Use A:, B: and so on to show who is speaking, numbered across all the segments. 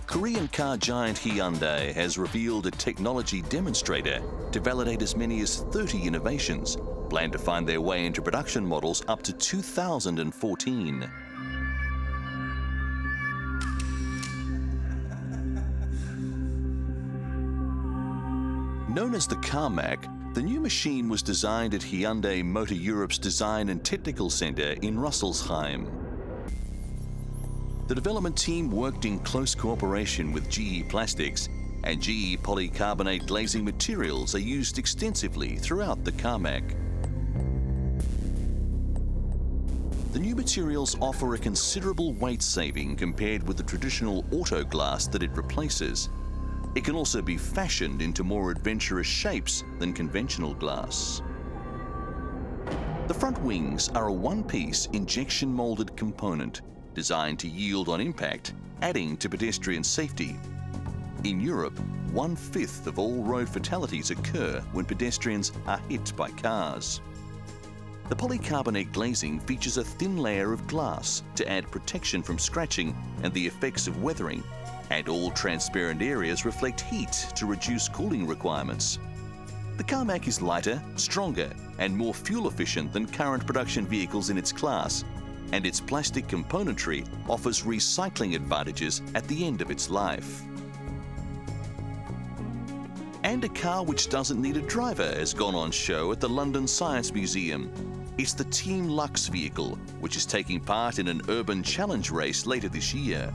A: Korean car giant Hyundai has revealed a technology demonstrator to validate as many as 30 innovations, planned to find their way into production models up to 2014. Known as the Carmack, the new machine was designed at Hyundai Motor Europe's Design and Technical Centre in Rüsselsheim. The development team worked in close cooperation with GE Plastics, and GE polycarbonate glazing materials are used extensively throughout the Carmack. The new materials offer a considerable weight saving compared with the traditional auto glass that it replaces. It can also be fashioned into more adventurous shapes than conventional glass. The front wings are a one-piece injection molded component designed to yield on impact, adding to pedestrian safety. In Europe, 1/5 of all road fatalities occur when pedestrians are hit by cars. The polycarbonate glazing features a thin layer of glass to add protection from scratching and the effects of weathering, and all transparent areas reflect heat to reduce cooling requirements. The Carmack is lighter, stronger, and more fuel efficient than current production vehicles in its class, and its plastic componentry offers recycling advantages at the end of its life. And a car which doesn't need a driver has gone on show at the London Science Museum. It's the Team Lux vehicle, which is taking part in an urban challenge race later this year.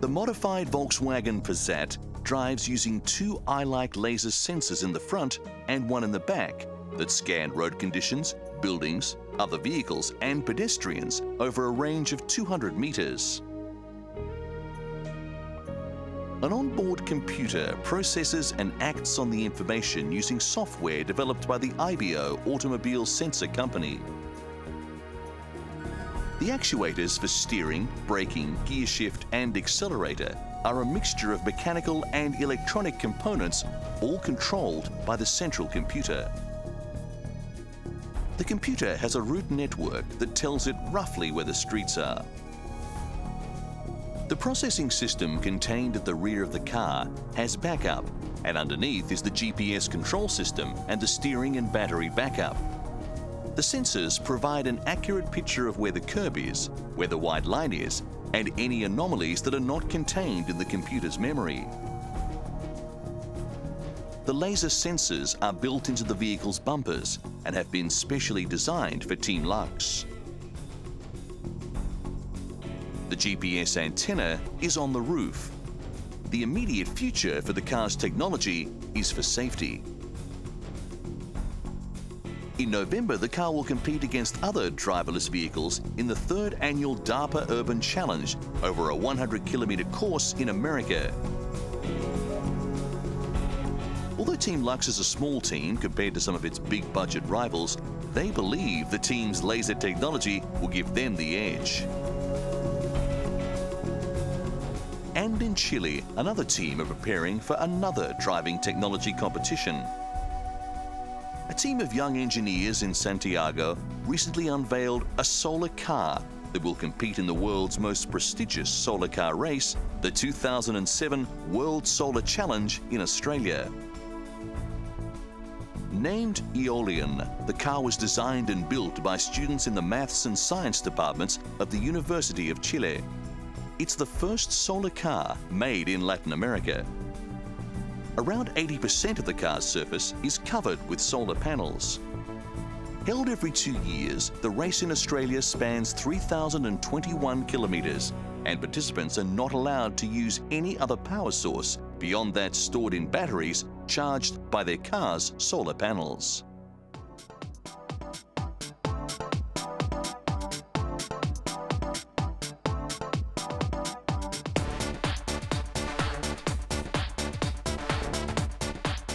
A: The modified Volkswagen Passat drives using two eye-like laser sensors in the front and one in the back that scan road conditions, buildings, other vehicles and pedestrians over a range of 200 meters. An onboard computer processes and acts on the information using software developed by the IBO Automobile Sensor Company. The actuators for steering, braking, gear shift and accelerator are a mixture of mechanical and electronic components, all controlled by the central computer. The computer has a route network that tells it roughly where the streets are. The processing system contained at the rear of the car has backup, and underneath is the GPS control system and the steering and battery backup. The sensors provide an accurate picture of where the curb is, where the white line is, and any anomalies that are not contained in the computer's memory. The laser sensors are built into the vehicle's bumpers and have been specially designed for Team Lux. The GPS antenna is on the roof. The immediate future for the car's technology is for safety. In November, the car will compete against other driverless vehicles in the 3rd annual DARPA Urban Challenge over a 100-kilometer course in America. Although Team Lux is a small team compared to some of its big-budget rivals, they believe the team's laser technology will give them the edge. And in Chile, another team are preparing for another driving technology competition. A team of young engineers in Santiago recently unveiled a solar car that will compete in the world's most prestigious solar car race, the 2007 World Solar Challenge in Australia. Named Aeolian, the car was designed and built by students in the maths and science departments of the University of Chile. It's the first solar car made in Latin America. Around 80% of the car's surface is covered with solar panels. Held every 2 years, the race in Australia spans 3,021 kilometres, and participants are not allowed to use any other power source beyond that stored in batteries charged by their car's solar panels.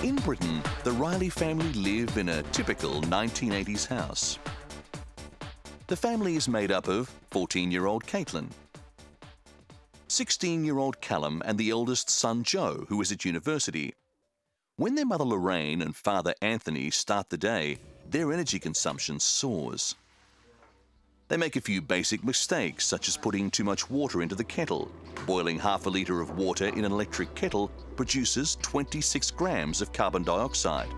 A: In Britain, the Riley family live in a typical 1980s house. The family is made up of 14-year-old Caitlin, 16-year-old Callum and the eldest son Joe, who is at university. When their mother Lorraine and father Anthony start the day, their energy consumption soars. They make a few basic mistakes, such as putting too much water into the kettle. Boiling half a litre of water in an electric kettle produces 26 grams of carbon dioxide.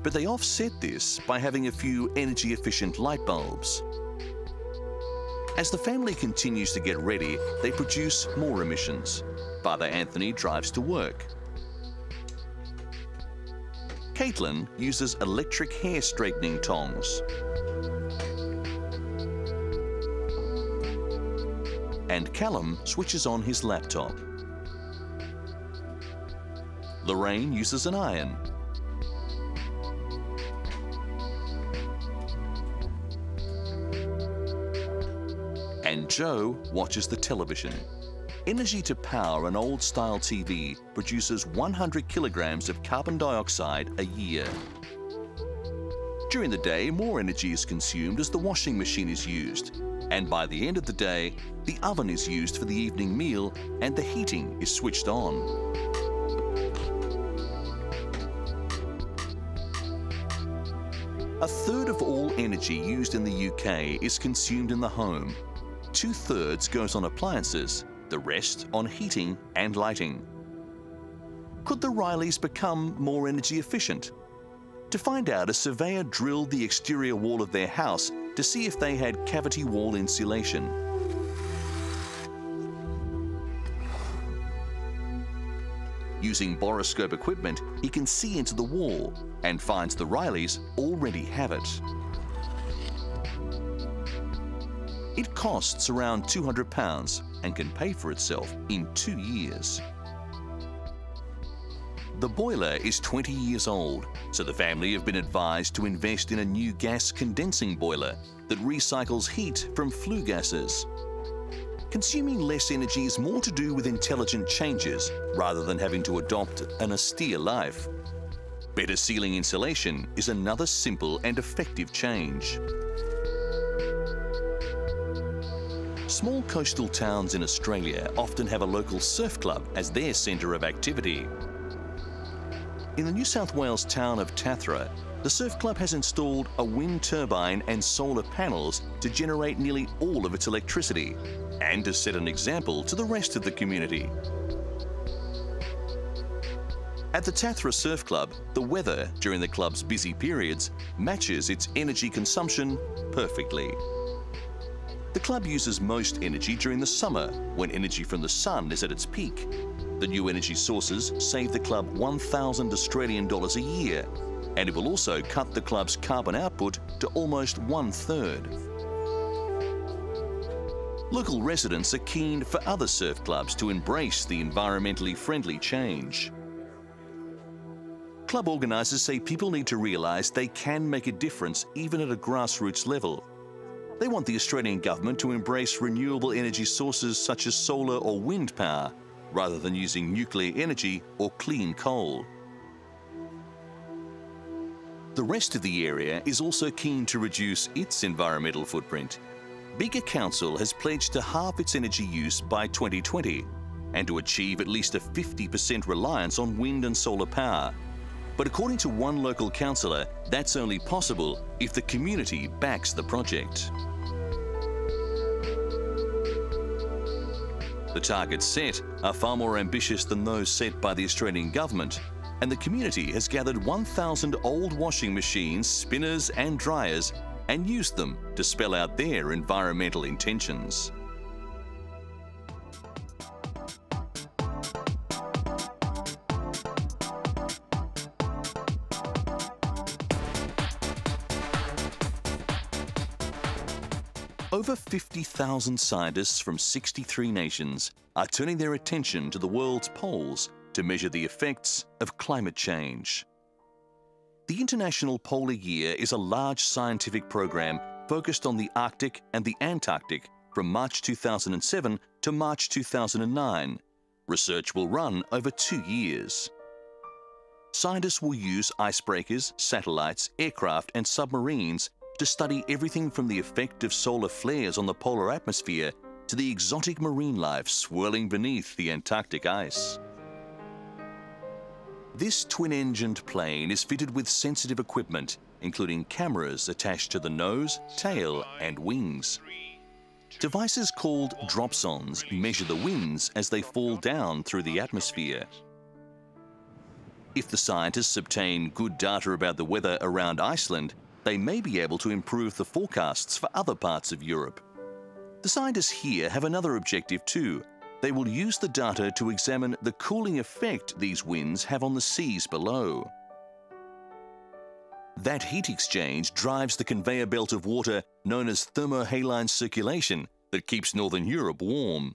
A: But they offset this by having a few energy-efficient light bulbs. As the family continues to get ready, they produce more emissions. Father Anthony drives to work. Caitlin uses electric hair straightening tongs. And Callum switches on his laptop. Lorraine uses an iron. And Joe watches the television. Energy to power an old-style TV produces 100 kilograms of carbon dioxide a year. During the day, more energy is consumed as the washing machine is used. And by the end of the day, the oven is used for the evening meal and the heating is switched on. A third of all energy used in the UK is consumed in the home. 2/3 goes on appliances, the rest on heating and lighting. Could the Rileys become more energy efficient? To find out, a surveyor drilled the exterior wall of their house to see if they had cavity wall insulation. Using borescope equipment, he can see into the wall and finds the Rileys already have it. It costs around £200 and can pay for itself in 2 years. The boiler is 20 years old, so the family have been advised to invest in a new gas condensing boiler that recycles heat from flue gases. Consuming less energy is more to do with intelligent changes rather than having to adopt an austere life. Better ceiling insulation is another simple and effective change. Small coastal towns in Australia often have a local surf club as their centre of activity. In the New South Wales town of Tathra, the surf club has installed a wind turbine and solar panels to generate nearly all of its electricity and to set an example to the rest of the community. At the Tathra Surf Club, the weather during the club's busy periods matches its energy consumption perfectly. The club uses most energy during the summer, when energy from the sun is at its peak. The new energy sources save the club $1,000 Australian a year, and it will also cut the club's carbon output to almost 1/3. Local residents are keen for other surf clubs to embrace the environmentally friendly change. Club organisers say people need to realise they can make a difference even at a grassroots level. They want the Australian government to embrace renewable energy sources such as solar or wind power, rather than using nuclear energy or clean coal. The rest of the area is also keen to reduce its environmental footprint. Bega Council has pledged to halve its energy use by 2020 and to achieve at least a 50% reliance on wind and solar power. But according to one local councillor, that's only possible if the community backs the project. The targets set are far more ambitious than those set by the Australian government, and the community has gathered 1,000 old washing machines, spinners and dryers and used them to spell out their environmental intentions. Over 50,000 scientists from 63 nations are turning their attention to the world's poles to measure the effects of climate change. The International Polar Year is a large scientific program focused on the Arctic and the Antarctic from March 2007 to March 2009. Research will run over 2 years. Scientists will use icebreakers, satellites, aircraft and submarines to study everything from the effect of solar flares on the polar atmosphere to the exotic marine life swirling beneath the Antarctic ice. This twin-engined plane is fitted with sensitive equipment including cameras attached to the nose, tail, and wings. Devices called dropsondes measure the winds as they fall down through the atmosphere. If the scientists obtain good data about the weather around Iceland, they may be able to improve the forecasts for other parts of Europe. The scientists here have another objective too. They will use the data to examine the cooling effect these winds have on the seas below. That heat exchange drives the conveyor belt of water known as thermohaline circulation that keeps Northern Europe warm.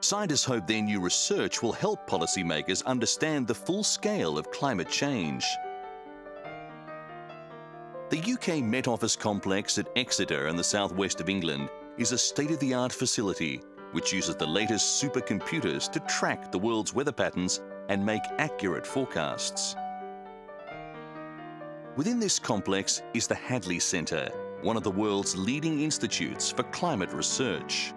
A: Scientists hope their new research will help policymakers understand the full scale of climate change. The UK Met Office complex at Exeter in the southwest of England is a state-of-the-art facility which uses the latest supercomputers to track the world's weather patterns and make accurate forecasts. Within this complex is the Hadley Centre, one of the world's leading institutes for climate research.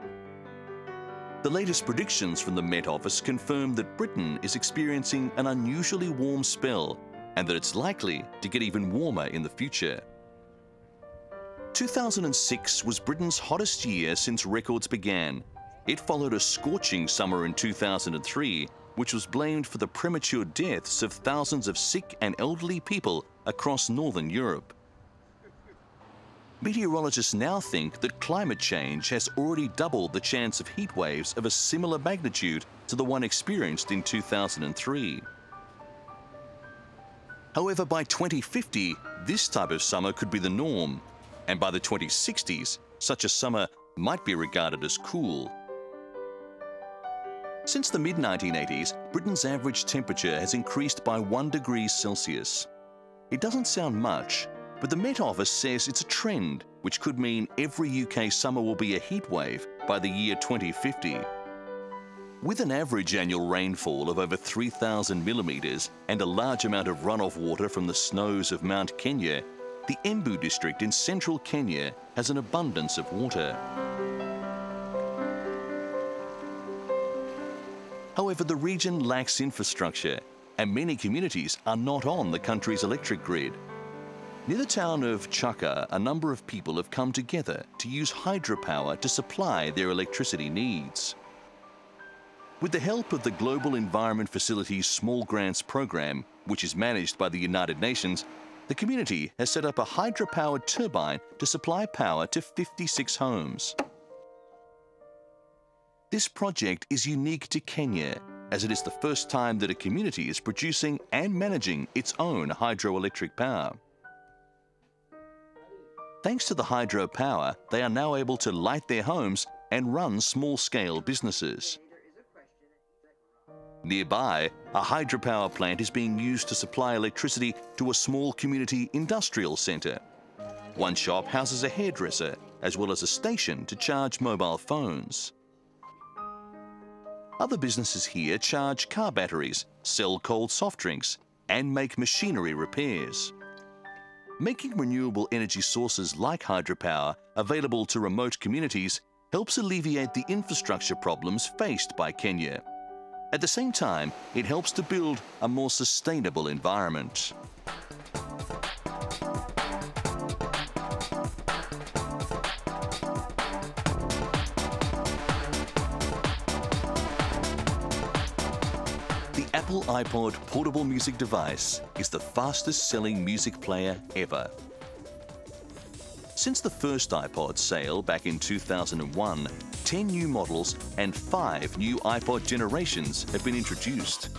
A: The latest predictions from the Met Office confirm that Britain is experiencing an unusually warm spell and that it's likely to get even warmer in the future. 2006 was Britain's hottest year since records began. It followed a scorching summer in 2003, which was blamed for the premature deaths of thousands of sick and elderly people across Northern Europe. Meteorologists now think that climate change has already doubled the chance of heat waves of a similar magnitude to the one experienced in 2003. However, by 2050, this type of summer could be the norm, and by the 2060s, such a summer might be regarded as cool. Since the mid-1980s, Britain's average temperature has increased by 1 degree Celsius. It doesn't sound much, but the Met Office says it's a trend, which could mean every UK summer will be a heat wave by the year 2050. With an average annual rainfall of over 3,000 millimetres and a large amount of runoff water from the snows of Mount Kenya, the Embu district in central Kenya has an abundance of water. However, the region lacks infrastructure, and many communities are not on the country's electric grid. Near the town of Chaka, a number of people have come together to use hydropower to supply their electricity needs. With the help of the Global Environment Facility's Small Grants Program, which is managed by the United Nations, the community has set up a hydropowered turbine to supply power to 56 homes. This project is unique to Kenya, as it is the first time that a community is producing and managing its own hydroelectric power. Thanks to the hydropower, they are now able to light their homes and run small-scale businesses. Nearby, a hydropower plant is being used to supply electricity to a small community industrial centre. One shop houses a hairdresser, as well as a station to charge mobile phones. Other businesses here charge car batteries, sell cold soft drinks, and make machinery repairs. Making renewable energy sources like hydropower available to remote communities helps alleviate the infrastructure problems faced by Kenya. At the same time, it helps to build a more sustainable environment. The Apple iPod portable music device is the fastest-selling music player ever. Since the first iPod sale back in 2001, 10 new models and 5 new iPod generations have been introduced.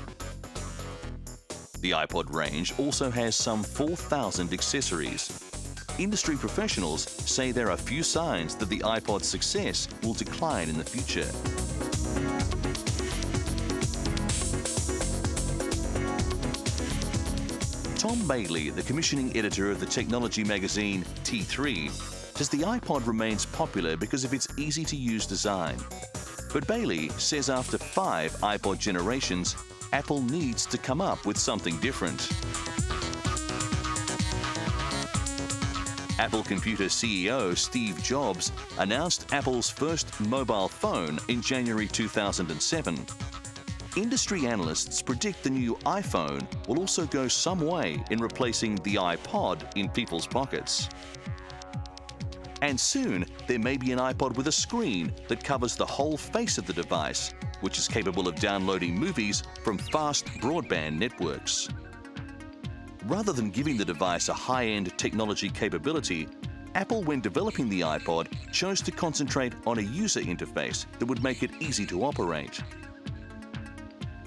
A: The iPod range also has some 4,000 accessories. Industry professionals say there are few signs that the iPod's success will decline in the future. Tom Bailey, the commissioning editor of the technology magazine T3, says the iPod remains popular because of its easy-to-use design. But Bailey says after 5 iPod generations, Apple needs to come up with something different. Apple Computer CEO Steve Jobs announced Apple's first mobile phone in January 2007. Industry analysts predict the new iPhone will also go some way in replacing the iPod in people's pockets. And soon, there may be an iPod with a screen that covers the whole face of the device, which is capable of downloading movies from fast broadband networks. Rather than giving the device a high-end technology capability, Apple, when developing the iPod, chose to concentrate on a user interface that would make it easy to operate.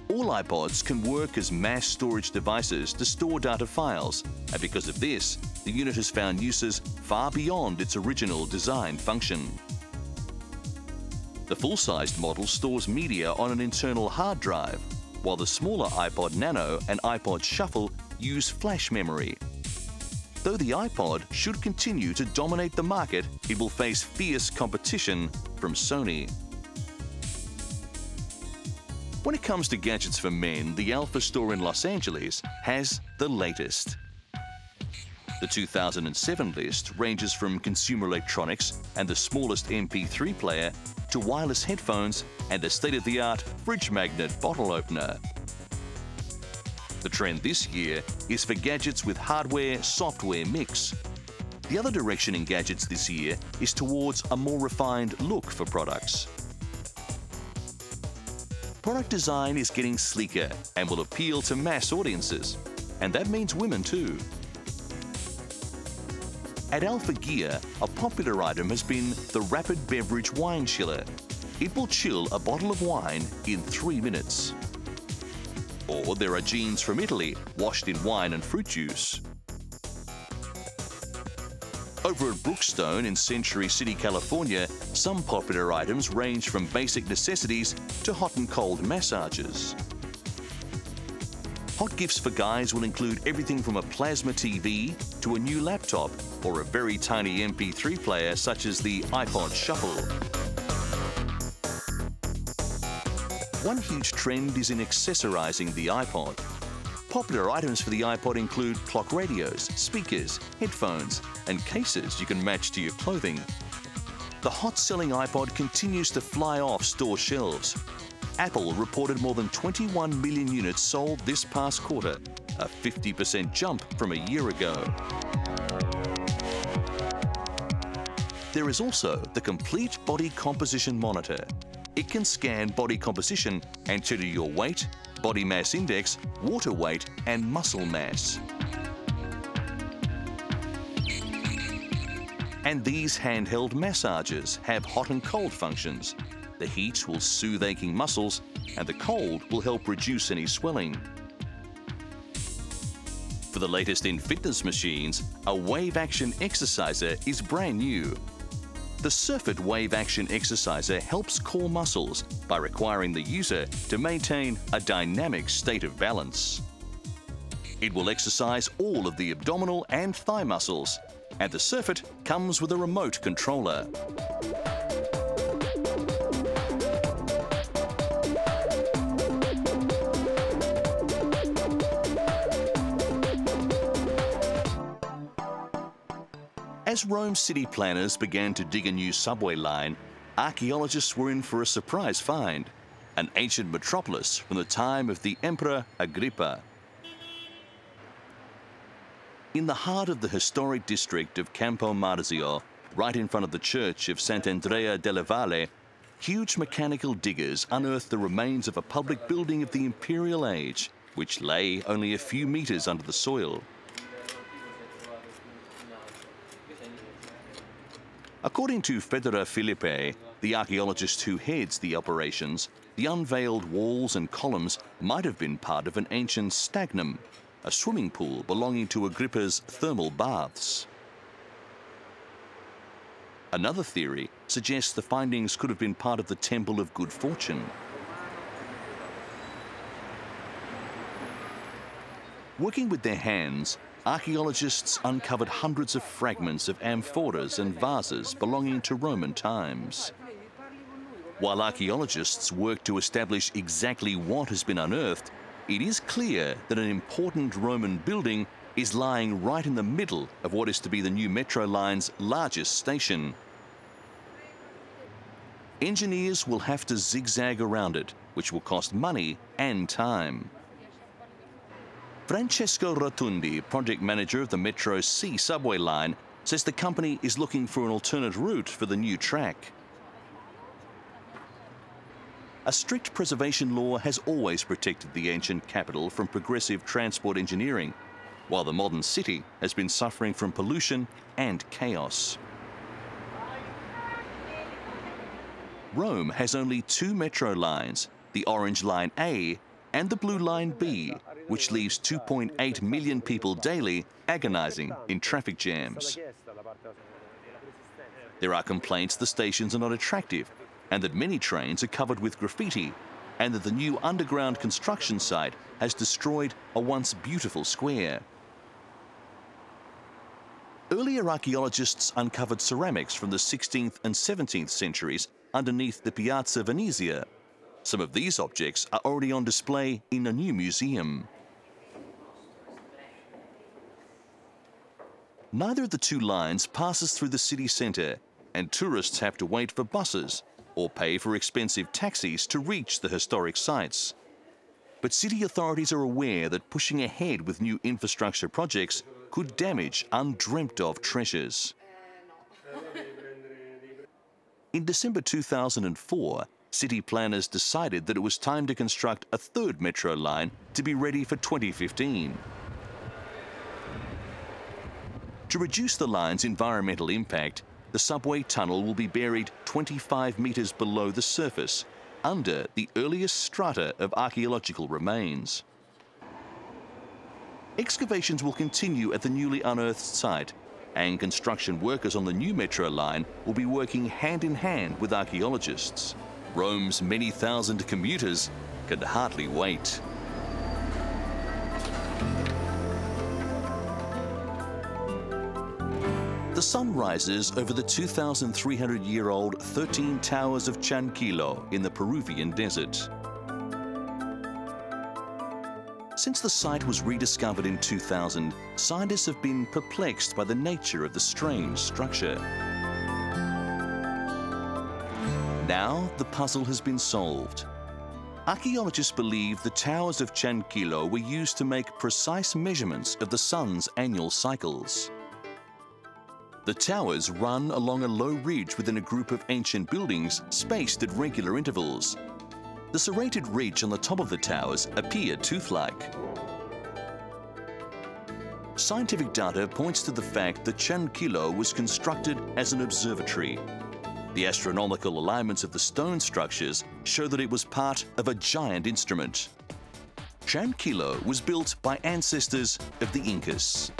A: All iPods can work as mass storage devices to store data files, and because of this, the unit has found uses far beyond its original design function. The full-sized model stores media on an internal hard drive, while the smaller iPod Nano and iPod Shuffle use flash memory. Though the iPod should continue to dominate the market, it will face fierce competition from Sony. When it comes to gadgets for men, the Alpha store in Los Angeles has the latest. The 2007 list ranges from consumer electronics and the smallest MP3 player to wireless headphones and a state-of-the-art fridge magnet bottle opener. The trend this year is for gadgets with hardware-software mix. The other direction in gadgets this year is towards a more refined look for products. Product design is getting sleeker and will appeal to mass audiences, and that means women too. At Alpha Gear, a popular item has been the Rapid Beverage Wine Chiller. It will chill a bottle of wine in 3 minutes. Or there are jeans from Italy, washed in wine and fruit juice. Over at Brookstone in Century City, California, some popular items range from basic necessities to hot and cold massages. Hot gifts for guys will include everything from a plasma TV to a new laptop or a very tiny MP3 player such as the iPod Shuffle. One huge trend is in accessorizing the iPod. Popular items for the iPod include clock radios, speakers, headphones, and cases you can match to your clothing. The hot-selling iPod continues to fly off store shelves. Apple reported more than 21 million units sold this past quarter, a 50% jump from a year ago. There is also the Complete Body Composition Monitor. It can scan body composition and tell you your weight, body mass index, water weight, and muscle mass. And these handheld massagers have hot and cold functions. The heat will soothe aching muscles, and the cold will help reduce any swelling. For the latest in fitness machines, a Wave Action Exerciser is brand new. The Surfit Wave Action Exerciser helps core muscles by requiring the user to maintain a dynamic state of balance. It will exercise all of the abdominal and thigh muscles, and the Surfit comes with a remote controller. As Rome city planners began to dig a new subway line, archaeologists were in for a surprise find: an ancient metropolis from the time of the Emperor Agrippa. In the heart of the historic district of Campo Marzio, right in front of the church of Sant'Andrea della Valle, huge mechanical diggers unearthed the remains of a public building of the Imperial Age, which lay only a few meters under the soil. According to Federa Filippi, the archaeologist who heads the operations, the unveiled walls and columns might have been part of an ancient stagnum, a swimming pool belonging to Agrippa's thermal baths. Another theory suggests the findings could have been part of the Temple of Good Fortune. Working with their hands, archaeologists uncovered hundreds of fragments of amphoras and vases belonging to Roman times. While archaeologists work to establish exactly what has been unearthed, it is clear that an important Roman building is lying right in the middle of what is to be the new metro line's largest station. Engineers will have to zigzag around it, which will cost money and time. Francesco Rotundi, project manager of the Metro C subway line, says the company is looking for an alternate route for the new track. A strict preservation law has always protected the ancient capital from progressive transport engineering, while the modern city has been suffering from pollution and chaos. Rome has only two metro lines, the Orange Line A and the Blue Line B, which leaves 2.8 million people daily agonizing in traffic jams. There are complaints the stations are not attractive and that many trains are covered with graffiti, and that the new underground construction site has destroyed a once beautiful square. Earlier archaeologists uncovered ceramics from the 16th and 17th centuries underneath the Piazza Venezia. Some of these objects are already on display in a new museum. Neither of the two lines passes through the city centre, and tourists have to wait for buses or pay for expensive taxis to reach the historic sites. But city authorities are aware that pushing ahead with new infrastructure projects could damage undreamt of treasures. In December 2004, city planners decided that it was time to construct a third metro line to be ready for 2015. To reduce the line's environmental impact, the subway tunnel will be buried 25 metres below the surface, under the earliest strata of archaeological remains. Excavations will continue at the newly unearthed site, and construction workers on the new metro line will be working hand in hand with archaeologists. Rome's many thousand commuters can hardly wait. The sun rises over the 2,300-year-old 13 Towers of Cianchillo in the Peruvian desert. Since the site was rediscovered in 2000, scientists have been perplexed by the nature of the strange structure. Now the puzzle has been solved. Archaeologists believe the Towers of Cianchillo were used to make precise measurements of the sun's annual cycles. The towers run along a low ridge within a group of ancient buildings spaced at regular intervals. The serrated ridge on the top of the towers appear tooth-like. Scientific data points to the fact that Cianchillo was constructed as an observatory. The astronomical alignments of the stone structures show that it was part of a giant instrument. Cianchillo was built by ancestors of the Incas.